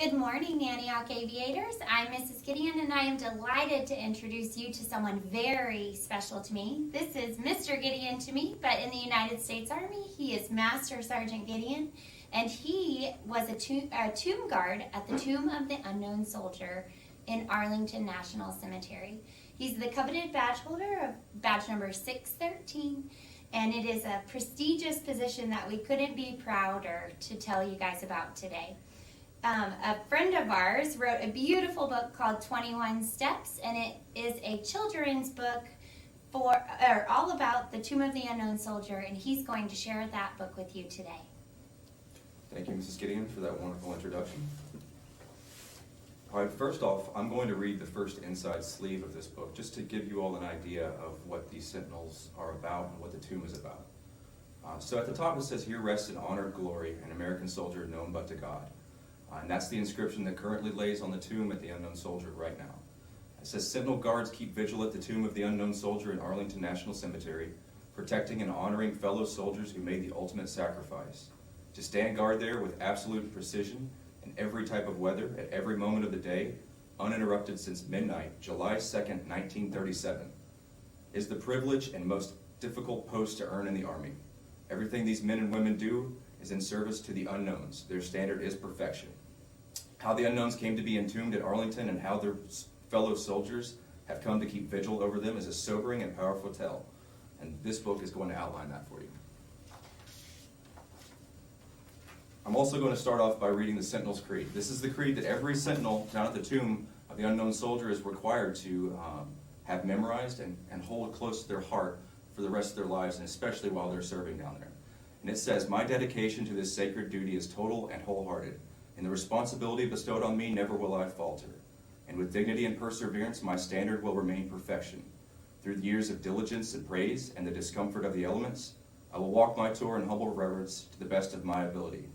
Good morning, Antioch Aviators. I'm Mrs. Gideon, and I am delighted to introduce you to someone very special to me. This is Mr. Gideon to me, but in the United States Army, he is Master Sergeant Gideon, and he was a tomb guard at the Tomb of the Unknown Soldier in Arlington National Cemetery. He's the coveted badge holder of badge number 613, and it is a prestigious position that we couldn't be prouder to tell you guys about today. A friend of ours wrote a beautiful book called 21 Steps, and it is a children's book all about the Tomb of the Unknown Soldier, and he's going to share that book with you today. Thank you, Mrs. Gideon, for that wonderful introduction. All right, first off, I'm going to read the first inside sleeve of this book, just to give you all an idea of what these sentinels are about and what the tomb is about. So at the top it says, "Here rests in honored glory an American soldier known but to God." And that's the inscription that currently lays on the tomb at the Unknown Soldier right now. It says, "Sentinel guards keep vigil at the Tomb of the Unknown Soldier in Arlington National Cemetery, protecting and honoring fellow soldiers who made the ultimate sacrifice. To stand guard there with absolute precision in every type of weather at every moment of the day, uninterrupted since midnight, July 2nd, 1937, is the privilege and most difficult post to earn in the Army. Everything these men and women do is in service to the unknowns. Their standard is perfection. How the unknowns came to be entombed at Arlington and how their fellow soldiers have come to keep vigil over them is a sobering and powerful tale." And this book is going to outline that for you. I'm also going to start off by reading the Sentinel's Creed. This is the creed that every sentinel down at the Tomb of the Unknown Soldier is required to have memorized and hold close to their heart for the rest of their lives, and especially while they're serving down there. And it says, "My dedication to this sacred duty is total and wholehearted. In the responsibility bestowed on me, never will I falter. And with dignity and perseverance, my standard will remain perfection. Through the years of diligence and praise and the discomfort of the elements, I will walk my tour in humble reverence to the best of my ability.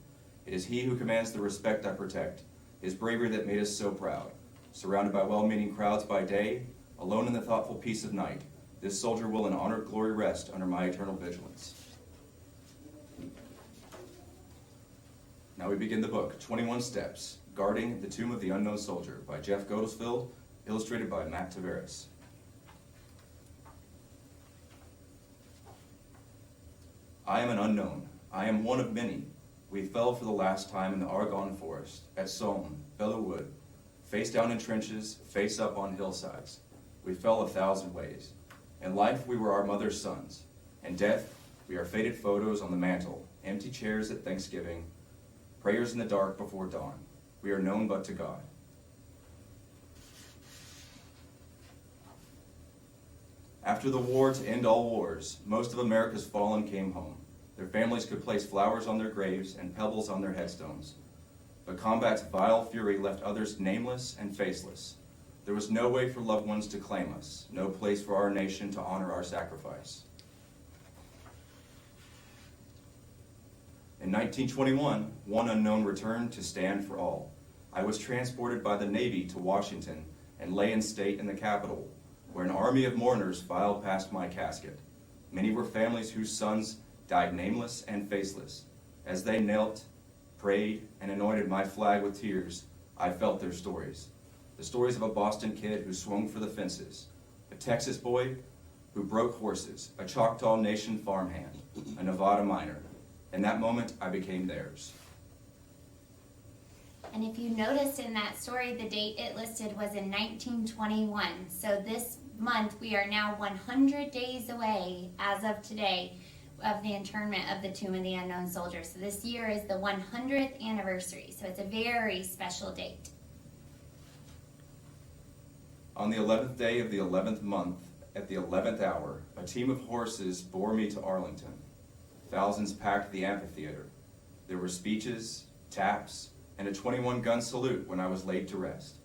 It is he who commands the respect I protect, his bravery that made us so proud. Surrounded by well-meaning crowds by day, alone in the thoughtful peace of night, this soldier will in honored glory rest under my eternal vigilance." Now we begin the book, 21 Steps, Guarding the Tomb of the Unknown Soldier by Jeff GOTTESFELD, illustrated by Matt TAVARES. I am an unknown. I am one of many. We fell for the last time in the Argonne forest, at Somme, Belleau Wood, face down in trenches, face up on hillsides. We fell 1,000 ways. In life, we were our mother's sons. In death, we are faded photos on the mantle, empty chairs at Thanksgiving, prayers in the dark before dawn. We are known but to God. After the war to end all wars, most of America's fallen came home. Their families could place flowers on their graves and pebbles on their headstones. But combat's vile fury left others nameless and faceless. There was no way for loved ones to claim us, no place for our nation to honor our sacrifice. In 1921, one unknown returned to stand for all. I was transported by the Navy to Washington and lay in state in the Capitol, where an army of mourners filed past my casket. Many were families whose sons died nameless and faceless. As they knelt, prayed, and anointed my flag with tears, I felt their stories. The stories of a Boston kid who swung for the fences, a Texas boy who broke horses, a Choctaw Nation farmhand, a Nevada miner. In that moment, I became theirs. And if you noticed in that story, the date it listed was in 1921. So this month, we are now 100 days away, as of today, of the internment of the Tomb of the Unknown Soldier. So this year is the 100th anniversary. So it's a very special date. On the 11th day of the 11th month, at the 11th hour, a team of horses bore me to Arlington. Thousands packed the amphitheater. There were speeches, taps, and a 21-gun salute when I was laid to rest.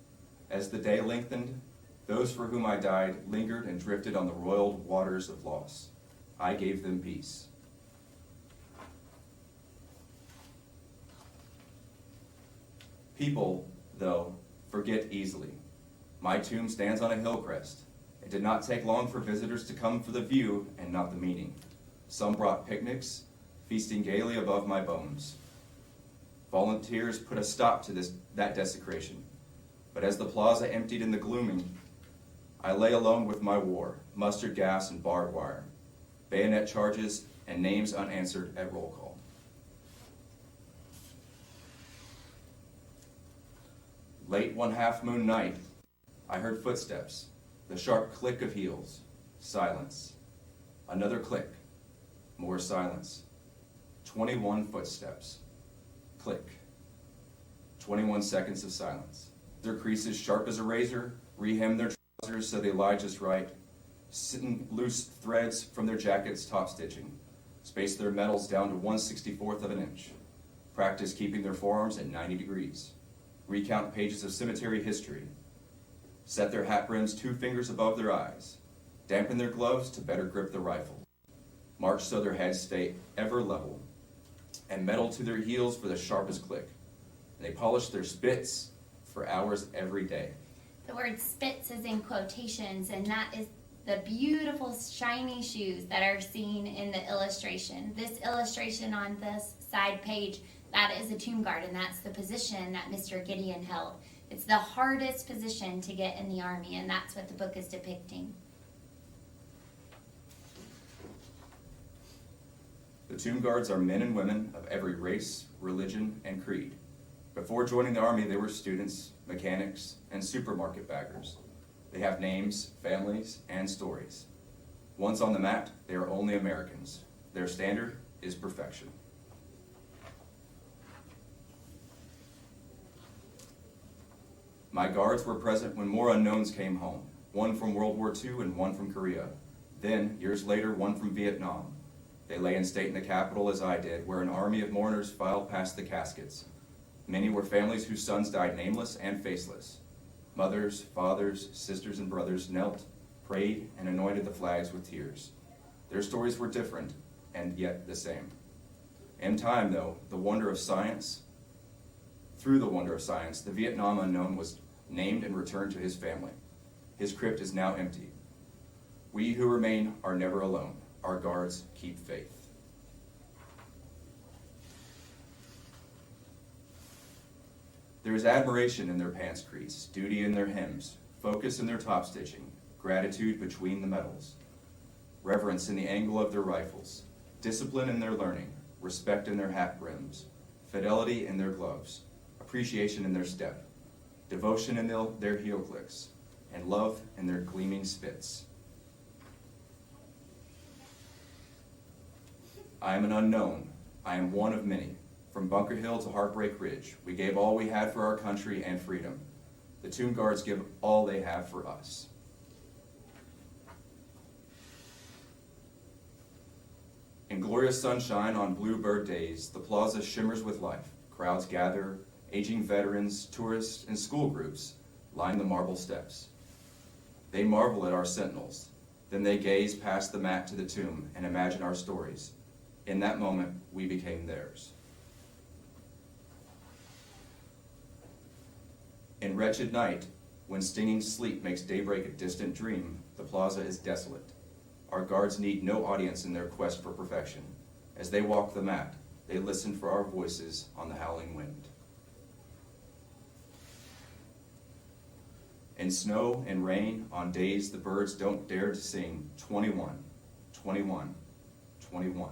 As the day lengthened, those for whom I died lingered and drifted on the roiled waters of loss. I gave them peace. People, though, forget easily. My tomb stands on a hill crest. It did not take long for visitors to come for the view and not the meaning. Some brought picnics, feasting gaily above my bones. Volunteers put a stop to that desecration. But as the plaza emptied in the gloaming, I lay alone with my war, mustard gas and barbed wire, bayonet charges and names unanswered at roll call. Late one half-moon night, I heard footsteps, the sharp click of heels, silence. Another click, more silence. 21 footsteps, click. 21 seconds of silence. Their creases sharp as a razor, rehem their trousers so they lie just right, sitting loose threads from their jackets top stitching, space their metals down to 1/64th of an inch, practice keeping their forearms at 90 degrees, recount pages of cemetery history, set their hat brims 2 fingers above their eyes, dampen their gloves to better grip the rifle, march so their heads stay ever level, and metal to their heels for the sharpest click. And they polish their spits for hours every day. The word spits is in quotations, and that is the beautiful shiny shoes that are seen in the illustration. This illustration on this side page, that is a tomb guard, and that's the position that Mr. Gideon held. It's the hardest position to get in the Army, and that's what the book is depicting. The tomb guards are men and women of every race, religion, and creed. Before joining the Army, they were students, mechanics, and supermarket baggers. They have names, families, and stories. Once on the mat, they are only Americans. Their standard is perfection. My guards were present when more unknowns came home, one from World War II and one from Korea. Then, years later, one from Vietnam. They lay in state in the Capitol as I did, where an army of mourners filed past the caskets. Many were families whose sons died nameless and faceless. Mothers, fathers, sisters, and brothers knelt, prayed, and anointed the flags with tears. Their stories were different, and yet the same. In time, though, through the wonder of science, the Vietnam unknown was named and returned to his family. His crypt is now empty. We who remain are never alone. Our guards keep faith. There is admiration in their pants crease, duty in their hems, focus in their top stitching, gratitude between the medals, reverence in the angle of their rifles, discipline in their learning, respect in their hat brims, fidelity in their gloves, appreciation in their step, devotion in their heel clicks, and love in their gleaming spits. I am an unknown. I am one of many. From Bunker Hill to Heartbreak Ridge, we gave all we had for our country and freedom. The tomb guards give all they have for us. In glorious sunshine on bluebird days, the plaza shimmers with life. Crowds gather, aging veterans, tourists, and school groups line the marble steps. They marvel at our sentinels. Then they gaze past the mat to the tomb and imagine our stories. In that moment, we became theirs. In wretched night, when stinging sleep makes daybreak a distant dream, the plaza is desolate. Our guards need no audience in their quest for perfection. As they walk the mat, they listen for our voices on the howling wind. In snow and rain, on days the birds don't dare to sing 21, 21, 21.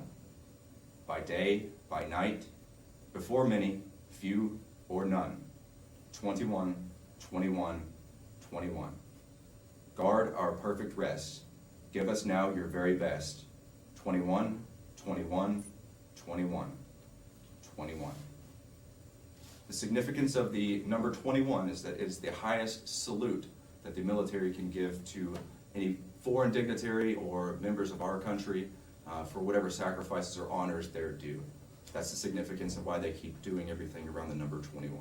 By day, by night, before many, few, or none. 21, 21, 21. Guard our perfect rest. Give us now your very best. 21, 21, 21, 21. The significance of the number 21 is that it is the highest salute that the military can give to any foreign dignitary or members of our country for whatever sacrifices or honors they're due. That's the significance of why they keep doing everything around the number 21.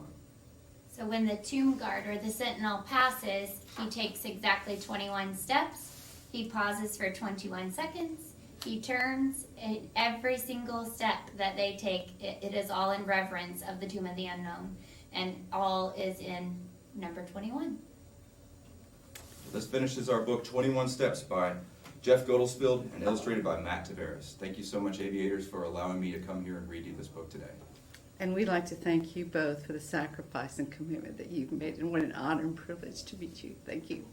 So when the tomb guard or the sentinel passes, he takes exactly 21 steps. He pauses for 21 seconds. He turns. Every single step that they take, it is all in reverence of the tomb of the unknown. And all is in number 21. This finishes our book, 21 Steps by Jeff GOTTESFELD and illustrated by Matt TAVARES. Thank you so much, aviators, for allowing me to come here and read you this book today. And we'd like to thank you both for the sacrifice and commitment that you've made, and what an honor and privilege to meet you. Thank you.